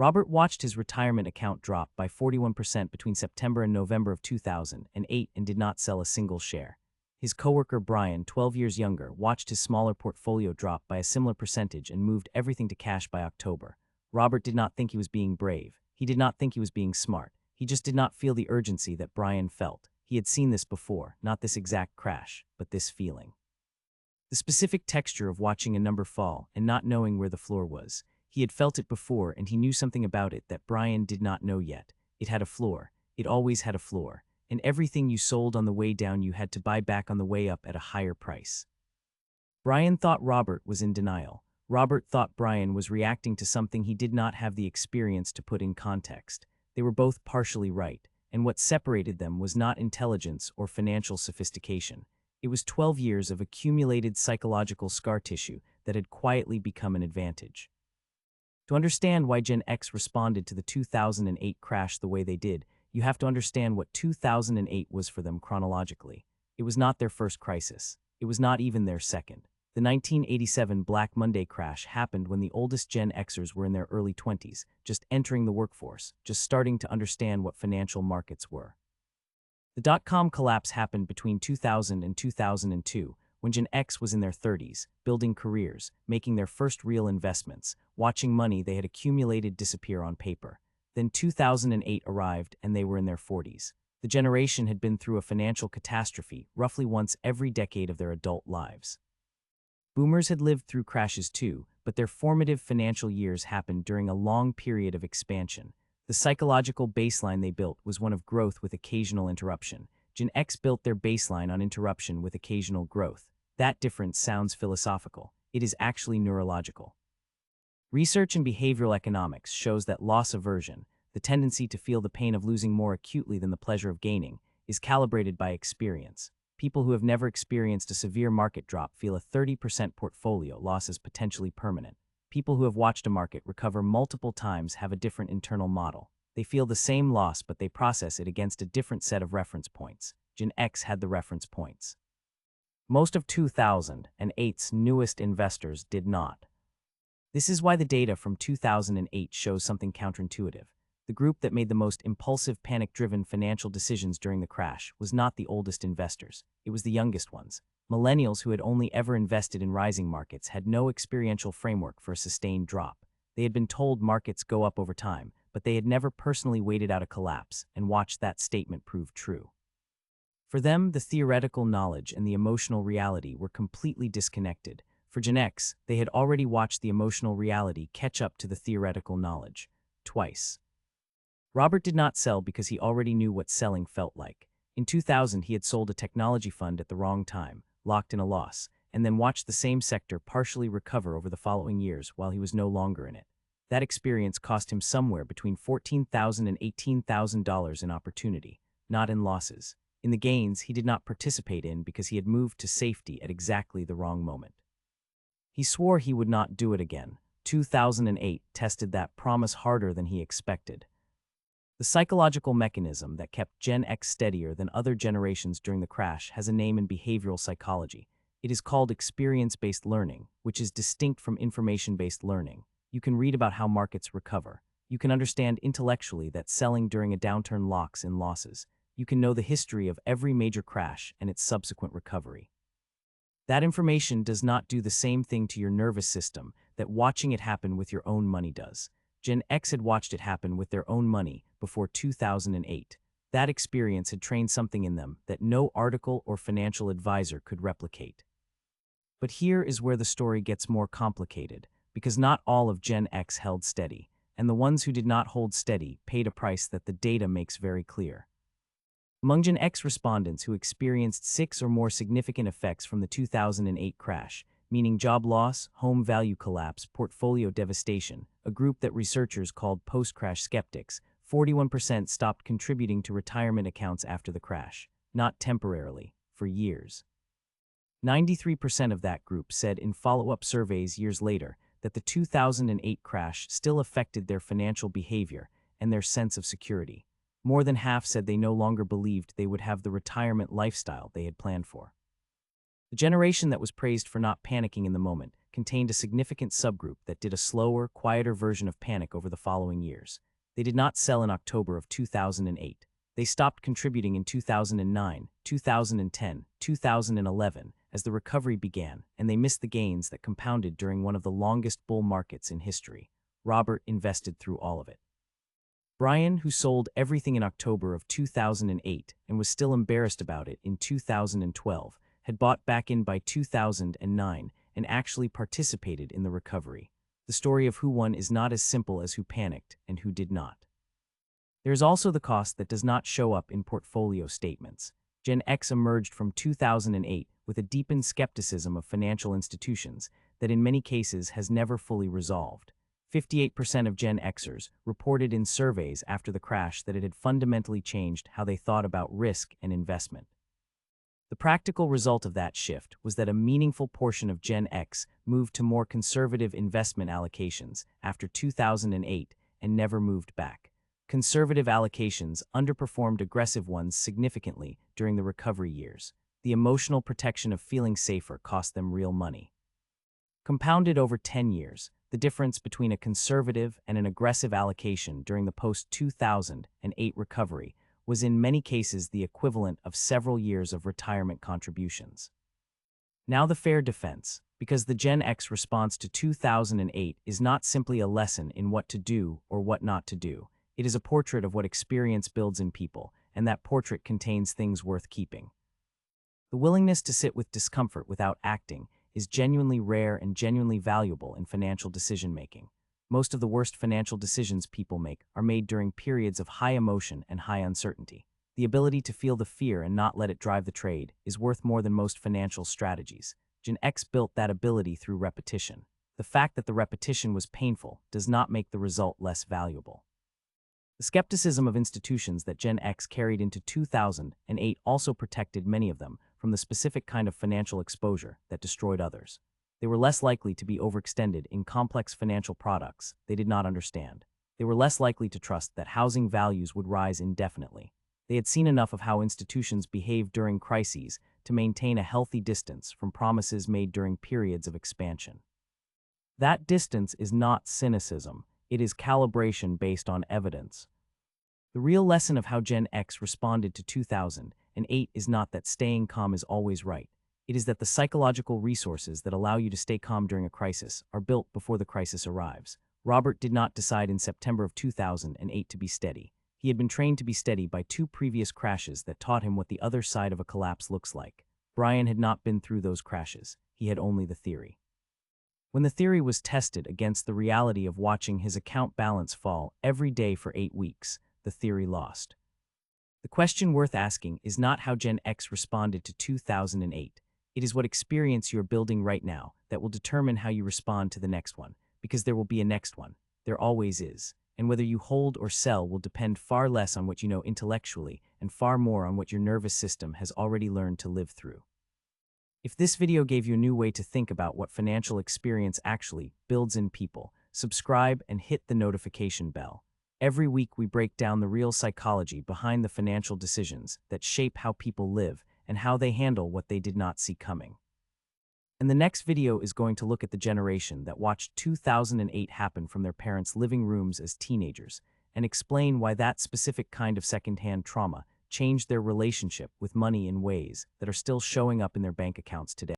Robert watched his retirement account drop by 41% between September and November of 2008 and did not sell a single share. His coworker Brian, 12 years younger, watched his smaller portfolio drop by a similar percentage and moved everything to cash by October. Robert did not think he was being brave. He did not think he was being smart. He just did not feel the urgency that Brian felt. He had seen this before, not this exact crash, but this feeling. The specific texture of watching a number fall and not knowing where the floor was. He had felt it before and he knew something about it that Brian did not know yet. It had a floor. It always had a floor. And everything you sold on the way down you had to buy back on the way up at a higher price. Brian thought Robert was in denial. Robert thought Brian was reacting to something he did not have the experience to put in context. They were both partially right, and what separated them was not intelligence or financial sophistication. It was 12 years of accumulated psychological scar tissue that had quietly become an advantage. To understand why Gen X responded to the 2008 crash the way they did, you have to understand what 2008 was for them chronologically. It was not their first crisis. It was not even their second. The 1987 Black Monday crash happened when the oldest Gen Xers were in their early 20s, just entering the workforce, just starting to understand what financial markets were. The dot-com collapse happened between 2000 and 2002, when Gen X was in their 30s, building careers, making their first real investments, watching money they had accumulated disappear on paper. Then 2008 arrived and they were in their 40s. The generation had been through a financial catastrophe roughly once every decade of their adult lives. Boomers had lived through crashes too, but their formative financial years happened during a long period of expansion. The psychological baseline they built was one of growth with occasional interruption. Gen X built their baseline on interruption with occasional growth. That difference sounds philosophical. It is actually neurological. Research in behavioral economics shows that loss aversion, the tendency to feel the pain of losing more acutely than the pleasure of gaining, is calibrated by experience. People who have never experienced a severe market drop feel a 30% portfolio loss as potentially permanent. People who have watched a market recover multiple times have a different internal model. They feel the same loss, but they process it against a different set of reference points. Gen X had the reference points. Most of 2008's newest investors did not. This is why the data from 2008 shows something counterintuitive. The group that made the most impulsive, panic-driven financial decisions during the crash was not the oldest investors. It was the youngest ones. Millennials who had only ever invested in rising markets had no experiential framework for a sustained drop. They had been told markets go up over time, but they had never personally waited out a collapse and watched that statement prove true. For them, the theoretical knowledge and the emotional reality were completely disconnected. For Gen X, they had already watched the emotional reality catch up to the theoretical knowledge. Twice. Robert did not sell because he already knew what selling felt like. In 2000, he had sold a technology fund at the wrong time, locked in a loss, and then watched the same sector partially recover over the following years while he was no longer in it. That experience cost him somewhere between $14,000 and $18,000 in opportunity, not in losses. In the gains, he did not participate in because he had moved to safety at exactly the wrong moment. He swore he would not do it again. 2008 tested that promise harder than he expected. The psychological mechanism that kept Gen X steadier than other generations during the crash has a name in behavioral psychology. It is called experience-based learning, which is distinct from information-based learning. You can read about how markets recover. You can understand intellectually that selling during a downturn locks in losses. You can know the history of every major crash and its subsequent recovery. That information does not do the same thing to your nervous system that watching it happen with your own money does. Gen X had watched it happen with their own money before 2008. That experience had trained something in them that no article or financial advisor could replicate. But here is where the story gets more complicated, because not all of Gen X held steady, and the ones who did not hold steady paid a price that the data makes very clear. Among Gen X respondents who experienced 6 or more significant effects from the 2008 crash, meaning job loss, home value collapse, portfolio devastation, a group that researchers called post-crash skeptics, 41% stopped contributing to retirement accounts after the crash, not temporarily, for years. 93% of that group said in follow-up surveys years later that the 2008 crash still affected their financial behavior and their sense of security. More than half said they no longer believed they would have the retirement lifestyle they had planned for. The generation that was praised for not panicking in the moment contained a significant subgroup that did a slower, quieter version of panic over the following years. They did not sell in October of 2008. They stopped contributing in 2009, 2010, 2011 as the recovery began, and they missed the gains that compounded during one of the longest bull markets in history. Robert invested through all of it. Brian, who sold everything in October of 2008 and was still embarrassed about it in 2012, had bought back in by 2009 and actually participated in the recovery. The story of who won is not as simple as who panicked and who did not. There is also the cost that does not show up in portfolio statements. Gen X emerged from 2008 with a deepened skepticism of financial institutions that in many cases has never fully resolved. 58% of Gen Xers reported in surveys after the crash that it had fundamentally changed how they thought about risk and investment. The practical result of that shift was that a meaningful portion of Gen X moved to more conservative investment allocations after 2008 and never moved back. Conservative allocations underperformed aggressive ones significantly during the recovery years. The emotional protection of feeling safer cost them real money. Compounded over 10 years, the difference between a conservative and an aggressive allocation during the post-2008 recovery was in many cases the equivalent of several years of retirement contributions. Now the fair defense, because the Gen X response to 2008 is not simply a lesson in what to do or what not to do. It is a portrait of what experience builds in people, and that portrait contains things worth keeping. The willingness to sit with discomfort without acting is genuinely rare and genuinely valuable in financial decision-making. Most of the worst financial decisions people make are made during periods of high emotion and high uncertainty. The ability to feel the fear and not let it drive the trade is worth more than most financial strategies. Gen X built that ability through repetition. The fact that the repetition was painful does not make the result less valuable. The skepticism of institutions that Gen X carried into 2008 also protected many of them from the specific kind of financial exposure that destroyed others. They were less likely to be overextended in complex financial products they did not understand. They were less likely to trust that housing values would rise indefinitely. They had seen enough of how institutions behave during crises to maintain a healthy distance from promises made during periods of expansion. That distance is not cynicism, it is calibration based on evidence. The real lesson of how Gen X responded to 2008 is not that staying calm is always right. It is that the psychological resources that allow you to stay calm during a crisis are built before the crisis arrives. Robert did not decide in September of 2008 to be steady. He had been trained to be steady by two previous crashes that taught him what the other side of a collapse looks like. Brian had not been through those crashes. He had only the theory. When the theory was tested against the reality of watching his account balance fall every day for 8 weeks, the theory lost. The question worth asking is not how Gen X responded to 2008. It is what experience you're building right now that will determine how you respond to the next one, because there will be a next one. There always is. And whether you hold or sell will depend far less on what you know intellectually and far more on what your nervous system has already learned to live through. If this video gave you a new way to think about what financial experience actually builds in people, subscribe and hit the notification bell. Every week we break down the real psychology behind the financial decisions that shape how people live and how they handle what they did not see coming. And the next video is going to look at the generation that watched 2008 happen from their parents' living rooms as teenagers and explain why that specific kind of secondhand trauma changed their relationship with money in ways that are still showing up in their bank accounts today.